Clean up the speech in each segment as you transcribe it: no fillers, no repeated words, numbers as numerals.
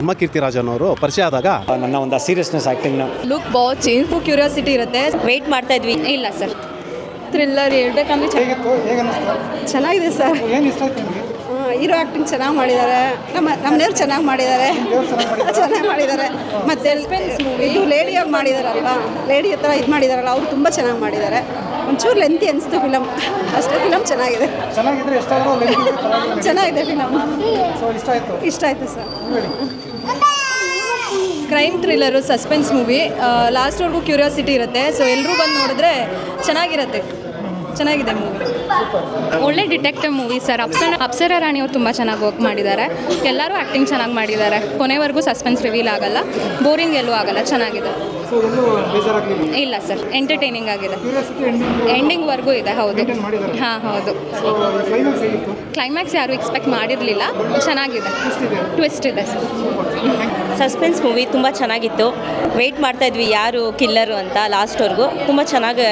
धर्म कीर्तिराजन ಅವರು ಪರಿಚಯ ಆದಾಗ ನನ್ನ ಒಂದು ಸೀರಿಯಸ್ನೆಸ್ ಆ್ಯಕ್ಟಿಂಗ್ನ ಲುಕ್ बहुत ಚೇಂಜ್ ಕ್ಯೂರಿಯಾಸಿಟಿ ಇರುತ್ತೆ. ವೆಯ್ಟ್ ಮಾಡ್ತಾ ಇದ್ವಿ. ಇಲ್ಲ ಸರ್, ಥ್ರಿಲ್ಲರ್ ಹೇಳ್ಬೇಕಂದ್ರೆ ಚೆನ್ನಾಗಿದೆ ಸರ್. ಏನು ಇಷ್ಟ ಆಯ್ತು ನಿಮಗೆ? ಹೀರೋ ಆ್ಯಕ್ಟಿಂಗ್ ಚೆನ್ನಾಗಿ ಮಾಡಿದ್ದಾರೆ. ನಮ್ಮನೆಯವ್ರು ಚೆನ್ನಾಗಿ ಮಾಡಿದ್ದಾರೆ. ಮತ್ತು ಇದು ಲೇಡಿಯಾಗಿ ಮಾಡಿದಾರಲ್ವಾ, ಲೇಡಿ ಹತ್ರ ಇದು ಮಾಡಿದಾರಲ್ಲ, ಅವ್ರು ತುಂಬ ಚೆನ್ನಾಗಿ ಮಾಡಿದ್ದಾರೆ. ಒಂಚೂರು ಲೆಂತಿ ಅನಿಸ್ತು ಫಿಲಮ್, ಅಷ್ಟೇ. ಫಿಲಮ್ ಚೆನ್ನಾಗಿದೆ. ಚೆನ್ನಾಗಿದ್ರೆ ಎಷ್ಟಾದರೂ ಚೆನ್ನಾಗಿದೆ ಫಿಲಮ್. ಇಷ್ಟ ಆಯಿತು sir. Crime thriller, suspense movie. ಲಾಸ್ಟ್ವರೆಗೂ ಕ್ಯೂರಿಯಾಸಿಟಿ ಇರುತ್ತೆ. ಸೊ ಎಲ್ಲರೂ ಬಂದು ನೋಡಿದ್ರೆ ಚೆನ್ನಾಗಿರುತ್ತೆ. ಚೆನ್ನಾಗಿದೆ ಮೂವಿ. ಒಳ್ಳೆ detective movie sir. Apsara Rani ಅವರು ತುಂಬ ಚೆನ್ನಾಗಿ ವರ್ಕ್ ಮಾಡಿದ್ದಾರೆ. ಎಲ್ಲರೂ ಆ್ಯಕ್ಟಿಂಗ್ ಚೆನ್ನಾಗಿ ಮಾಡಿದ್ದಾರೆ. ಕೊನೆವರೆಗೂ ಸಸ್ಪೆನ್ಸ್ ರಿವೀಲ್ ಆಗಲ್ಲ, ಬೋರಿಂಗ್ ಎಲ್ಲೂ ಆಗಲ್ಲ. ಚೆನ್ನಾಗಿದೆ. ಇಲ್ಲ ಸರ್, ಎಂಟರ್ಟೈನಿಂಗ್ ಆಗಿದೆ. ಎಂಡಿಂಗ್ವರೆಗೂ ಇದೆ. ಹೌದು, ಹಾಂ ಹೌದು. ಕ್ಲೈಮ್ಯಾಕ್ಸ್ ಯಾರೂ ಎಕ್ಸ್ಪೆಕ್ಟ್ ಮಾಡಿರಲಿಲ್ಲ. ಚೆನ್ನಾಗಿದೆ, ಟ್ವಿಸ್ಟ್ ಇದೆ ಸರ್. ಸಸ್ಪೆನ್ಸ್ ಮೂವಿ ತುಂಬ ಚೆನ್ನಾಗಿತ್ತು. ವೆಯ್ಟ್ ಮಾಡ್ತಾ ಇದ್ವಿ ಯಾರು ಕಿಲ್ಲರು ಅಂತ ಲಾಸ್ಟ್ವರೆಗೂ. ತುಂಬ ಚೆನ್ನಾಗಿ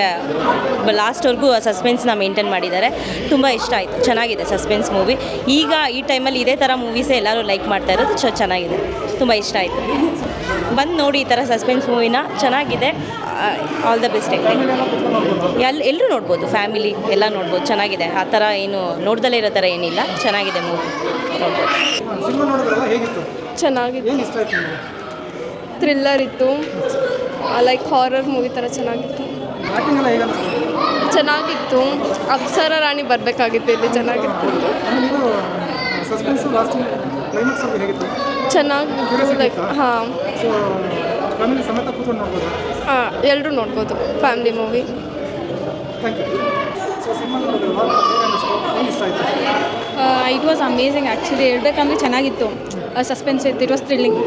ಲಾಸ್ಟ್ವರೆಗೂ ಸಸ್ಪೆನ್ಸ್ನ ಮೇಂಟೈನ್ ಮಾಡಿದ್ದಾರೆ. ತುಂಬ ಇಷ್ಟ ಆಯಿತು. ಚೆನ್ನಾಗಿದೆ ಸಸ್ಪೆನ್ಸ್ ಮೂವಿ. ಈಗ ಈ ಟೈಮಲ್ಲಿ ಇದೇ ಥರ ಮೂವೀಸೇ ಎಲ್ಲರೂ ಲೈಕ್ ಮಾಡ್ತಾ ಇರೋದು. ಚೆನ್ನಾಗಿದೆ, ತುಂಬ ಇಷ್ಟ ಆಯಿತು. ಬಂದು ನೋಡಿ ಈ ಥರ ಸಸ್ಪೆನ್ಸ್ ಮೂವಿನ. ಚೆನ್ನಾಗಿದೆ. All the best. ಎಲ್ಲರೂ ನೋಡ್ಬೋದು, ಫ್ಯಾಮಿಲಿ ಎಲ್ಲ ನೋಡ್ಬೋದು. ಚೆನ್ನಾಗಿದೆ. ಆ ಥರ ಏನು ನೋಡ್ದಲೇ ಇರೋ ಥರ ಏನಿಲ್ಲ. ಚೆನ್ನಾಗಿದೆ ಮೂವಿ, ನೋಡ್ಬೋದು. ಚೆನ್ನಾಗಿತ್ತು. ಥ್ರಿಲ್ಲರ್ ಇತ್ತು, ಲೈಕ್ ಹಾರರ್ ಮೂವಿ ಥರ ಚೆನ್ನಾಗಿತ್ತು. ಚೆನ್ನಾಗಿತ್ತು. ಅಪ್ಸರಾ ರಾಣಿ ಬರಬೇಕಾಗಿತ್ತು ಇಲ್ಲಿ. ಚೆನ್ನಾಗಿತ್ತು. ಚೆನ್ನಾಗಿತ್ತು. ಲೈಕ್ ಹಾಂ, ಎಲ್ಲರೂ ನೋಡ್ಬೋದು. Family movie. It was amazing actually. ಹೇಳ್ಬೇಕಂದ್ರೆ ಚೆನ್ನಾಗಿತ್ತು. ಸಸ್ಪೆನ್ಸ್ ಇತ್ತು. It was thrilling.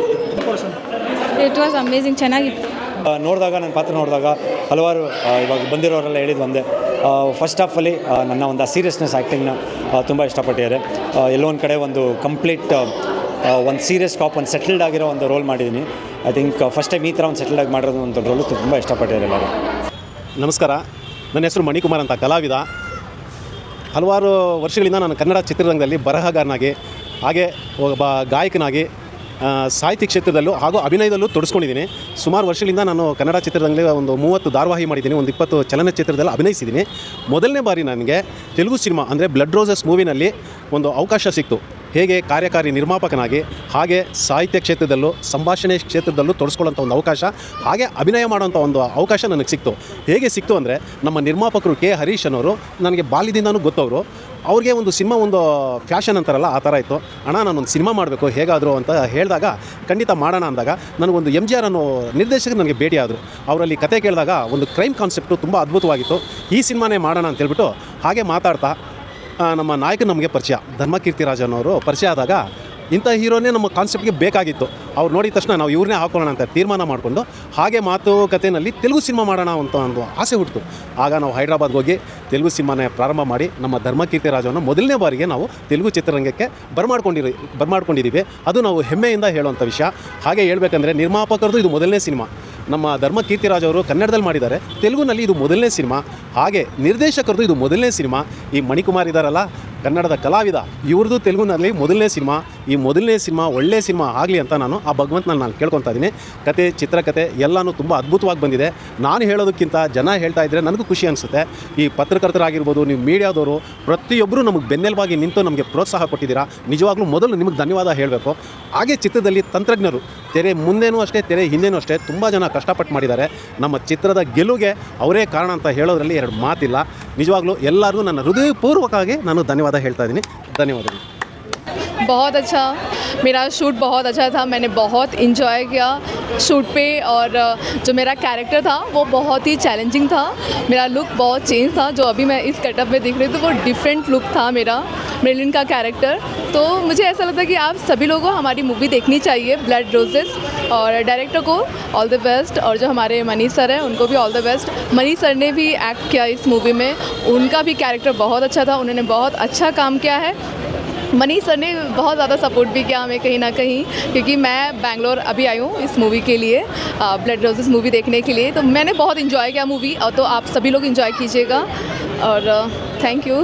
It was amazing. ಚೆನ್ನಾಗಿತ್ತು. ನೋಡಿದಾಗ ನನ್ನ ಪಾತ್ರ ನೋಡಿದಾಗ ಹಲವಾರು ಇವಾಗ ಬಂದಿರೋರೆಲ್ಲ ಹೇಳಿದ್ದು ಒಂದೇ, ಫಸ್ಟ್ ಹಾಫಲ್ಲಿ ನನ್ನ ಒಂದು ಸೀರಿಯಸ್ನೆಸ್ ಆ್ಯಕ್ಟಿಂಗ್ನ ತುಂಬ ಇಷ್ಟಪಟ್ಟಿದ್ದಾರೆ. ಎಲ್ಲೋ ಒಂದು ಕಡೆ ಒಂದು ಕಂಪ್ಲೀಟ್ ಒಂದು ಸೀರಿಯಸ್ ಕಾಪ್, ಒಂದು ಸೆಟಲ್ಡ್ ಆಗಿರೋ ಒಂದು ರೋಲ್ ಮಾಡಿದ್ದೀನಿ. ಐ ಥಿಂಕ್ ಫಸ್ಟ್ ಟೈಮ್ ಈ ಥರ ಒಂದು ಸೆಟಲ್ಡ್ ಆಗಿ ಮಾಡಿರೋದು ಒಂದು ರೋಲು ತುಂಬ ಇಷ್ಟಪಟ್ಟಿದ್ದಾರೆ ಎಲ್ಲರೂ. ನಮಸ್ಕಾರ, ನನ್ನ ಹೆಸರು ಮಣಿಕುಮಾರ್ ಅಂತ, ಕಲಾವಿದ. ಹಲವಾರು ವರ್ಷಗಳಿಂದ ನಾನು ಕನ್ನಡ ಚಿತ್ರರಂಗದಲ್ಲಿ ಬರಹಗಾರನಾಗಿ, ಹಾಗೆ ಒಬ್ಬ ಗಾಯಕನಾಗಿ, ಸಾಹಿತ್ಯ ಕ್ಷೇತ್ರದಲ್ಲೂ ಹಾಗೂ ಅಭಿನಯದಲ್ಲೂ ತೊಡಸ್ಕೊಂಡಿದ್ದೀನಿ. ಸುಮಾರು ವರ್ಷಗಳಿಂದ ನಾನು ಕನ್ನಡ ಚಿತ್ರರಂಗದಲ್ಲಿ ಒಂದು 30 ಧಾರಾವಾಹಿ ಮಾಡಿದ್ದೀನಿ, ಒಂದು 20 ಚಲನಚಿತ್ರದಲ್ಲಿ ಅಭಿನಯಿಸಿದ್ದೀನಿ. ಮೊದಲನೇ ಬಾರಿ ನನಗೆ ತೆಲುಗು ಸಿನಿಮಾ ಅಂದರೆ ಬ್ಲಡ್ ರೋಸಸ್ ಮೂವಿನಲ್ಲಿ ಒಂದು ಅವಕಾಶ ಸಿಕ್ತು. ಹೇಗೆ ಕಾರ್ಯಕಾರಿ ನಿರ್ಮಾಪಕನಾಗಿ, ಹಾಗೆ ಸಾಹಿತ್ಯ ಕ್ಷೇತ್ರದಲ್ಲೂ ಸಂಭಾಷಣೆ ಕ್ಷೇತ್ರದಲ್ಲೂ ತೊಡಸ್ಕೊಳ್ಳೋಂಥ ಒಂದು ಅವಕಾಶ, ಹಾಗೆ ಅಭಿನಯ ಮಾಡೋಂಥ ಒಂದು ಅವಕಾಶ ನನಗೆ ಸಿಕ್ತು. ಹೇಗೆ ಸಿಕ್ತು ಅಂದರೆ, ನಮ್ಮ ನಿರ್ಮಾಪಕರು ಕೆ ಹರೀಶ್ ಅನ್ನೋರು ನನಗೆ ಬಾಲ್ಯದಿಂದನೂ ಗೊತ್ತವರು. ಅವ್ರಿಗೆ ಒಂದು ಸಿನಿಮಾ, ಒಂದು ಫ್ಯಾಷನ್ ಅಂತಾರಲ್ಲ, ಆ ಥರ ಇತ್ತು. ಅಣ್ಣ ನಾನೊಂದು ಸಿನಿಮಾ ಮಾಡಬೇಕು ಹೇಗಾದರೂ ಅಂತ ಹೇಳಿದಾಗ, ಖಂಡಿತ ಮಾಡೋಣ ಅಂದಾಗ ನನಗೊಂದು MGR ಅನ್ನೋ ನಿರ್ದೇಶಕರು ನನಗೆ ಭೇಟಿಯಾದರು. ಅವರಲ್ಲಿ ಕತೆ ಕೇಳಿದಾಗ ಒಂದು ಕ್ರೈಮ್ ಕಾನ್ಸೆಪ್ಟು ತುಂಬ ಅದ್ಭುತವಾಗಿತ್ತು. ಈ ಸಿನಿಮಾನೇ ಮಾಡೋಣ ಅಂತೇಳ್ಬಿಟ್ಟು ಹಾಗೆ ಮಾತಾಡ್ತಾ ನಮ್ಮ ನಾಯಕರು ನಮಗೆ ಪರಿಚಯ, ಧರ್ಮ ಕೀರ್ತಿರಾಜನ್ ಅವರು ಪರಿಚಯ ಆದಾಗ, ಇಂಥ ಹೀರೋನೇ ನಮ್ಮ ಕಾನ್ಸೆಪ್ಟ್ಗೆ ಬೇಕಾಗಿತ್ತು. ಅವ್ರು ನೋಡಿದ ತಕ್ಷಣ ನಾವು ಇವ್ರನ್ನೇ ಹಾಕೊಳ್ಳೋಣ ಅಂತ ತೀರ್ಮಾನ ಮಾಡಿಕೊಂಡು ಹಾಗೆ ಮಾತುಕತೆಯಲ್ಲಿ ತೆಲುಗು ಸಿನಿಮಾ ಮಾಡೋಣ ಅಂತ ಒಂದು ಆಸೆ ಹುಟ್ಟಿತು. ಆಗ ನಾವು ಹೈದ್ರಾಬಾದ್ಗೆ ಹೋಗಿ ತೆಲುಗು ಸಿನಿಮಾನೇ ಪ್ರಾರಂಭ ಮಾಡಿ ನಮ್ಮ ಧರ್ಮ ಕೀರ್ತಿರಾಜವನ್ನು ಮೊದಲನೇ ಬಾರಿಗೆ ನಾವು ತೆಲುಗು ಚಿತ್ರರಂಗಕ್ಕೆ ಬರ್ಮಾಡ್ಕೊಂಡಿದ್ದೀವಿ. ಅದು ನಾವು ಹೆಮ್ಮೆಯಿಂದ ಹೇಳುವಂಥ ವಿಷಯ. ಹಾಗೆ ಹೇಳ್ಬೇಕಂದ್ರೆ, ನಿರ್ಮಾಪಕರದು ಇದು ಮೊದಲನೇ ಸಿನಿಮಾ. ನಮ್ಮ ಧರ್ಮ ಕೀರ್ತಿರಾಜ್ ಅವರು ಕನ್ನಡದಲ್ಲಿ ಮಾಡಿದ್ದಾರೆ, ತೆಲುಗುನಲ್ಲಿ ಇದು ಮೊದಲನೇ ಸಿನಿಮಾ. ಹಾಗೆ ನಿರ್ದೇಶಕರದು ಇದು ಮೊದಲನೇ ಸಿನಿಮಾ. ಈ ಮಣಿಕುಮಾರ್ ಇದ್ದಾರಲ್ಲ, ಕನ್ನಡದ ಕಲಾವಿದ, ಇವ್ರದ್ದು ತೆಲುಗುನಲ್ಲಿ ಮೊದಲನೇ ಸಿನಿಮಾ. ಈ ಮೊದಲನೇ ಸಿನಿಮಾ ಒಳ್ಳೆಯ ಸಿನಿಮಾ ಆಗಲಿ ಅಂತ ನಾನು ಆ ಭಗವಂತನಲ್ಲಿ ನಾನು ಕೇಳ್ಕೊತಾ ಇದ್ದೀನಿ. ಕತೆ, ಚಿತ್ರಕತೆ ಎಲ್ಲನೂ ತುಂಬ ಅದ್ಭುತವಾಗಿ ಬಂದಿದೆ. ನಾನು ಹೇಳೋದಕ್ಕಿಂತ ಜನ ಹೇಳ್ತಾ ಇದ್ದರೆ ನನಗೂ ಖುಷಿ ಅನಿಸುತ್ತೆ. ಈ ಪತ್ರಕರ್ತರಾಗಿರ್ಬೋದು, ನೀವು ಮೀಡಿಯಾದವರು, ಪ್ರತಿಯೊಬ್ಬರು ನಮಗೆ ಬೆನ್ನೆಲುಬಾಗಿ ನಿಂತು ನಮಗೆ ಪ್ರೋತ್ಸಾಹ ಕೊಟ್ಟಿದ್ದೀರಾ. ನಿಜವಾಗ್ಲೂ ಮೊದಲು ನಿಮಗೆ ಧನ್ಯವಾದ ಹೇಳಬೇಕು. ಹಾಗೆ ಚಿತ್ರದಲ್ಲಿ ತಂತ್ರಜ್ಞರು, ತೆರೆ ಮುಂದೇನೂ ಅಷ್ಟೇ, ತೆರೆ ಹಿಂದೇನೂ ಅಷ್ಟೇ, ತುಂಬ ಜನ ಕಷ್ಟಪಟ್ಟು ಮಾಡಿದ್ದಾರೆ. ನಮ್ಮ ಚಿತ್ರದ ಗೆಲುವಿಗೆ ಅವರೇ ಕಾರಣ ಅಂತ ಹೇಳೋದ್ರಲ್ಲಿ ಎರಡು ಮಾತಿಲ್ಲ. ನಿಜವಾಗ್ಲೂ ಎಲ್ಲರಿಗೂ ನನ್ನ ಹೃದಯಪೂರ್ವಕವಾಗಿ ನಾನು ಧನ್ಯವಾದ ಹೇಳ್ತಾ ಇದ್ದೀನಿ. ಧನ್ಯವಾದಗಳು. बहुत अच्छा, मेरा शूट बहुत अच्छा था. मैंने बहुत इन्जॉय किया शूट पे. और जो मेरा कैरेक्टर था वो बहुत ही चैलेंजिंग था. मेरा लुक बहुत चेंज था. जो अभी मैं इस कटअप में दिख रही थी वो डिफरेंट लुक था मेरा, मेलिन का कैरेक्टर. तो मुझे ऐसा लगता है कि आप सभी लोगों को हमारी मूवी देखनी चाहिए, ब्लड रोजेस. और डायरेक्टर को ऑल द बेस्ट. और जो हमारे मनीष सर हैं उनको भी all the best. Manish sir ने भी एक्ट किया इस मूवी में. उनका भी कैरेक्टर बहुत अच्छा था. उन्होंने बहुत अच्छा काम किया है. मनीष सर ने बहुत ज़्यादा सपोर्ट भी किया हमें कहीं ना कहीं, क्योंकि मैं बैंगलोर अभी आई हूँ इस मूवी के लिए, ब्लड रोजेस मूवी देखने के लिए. तो मैंने बहुत इन्जॉय किया मूवी. और तो आप सभी लोग इन्जॉय कीजिएगा. और थैंक यू.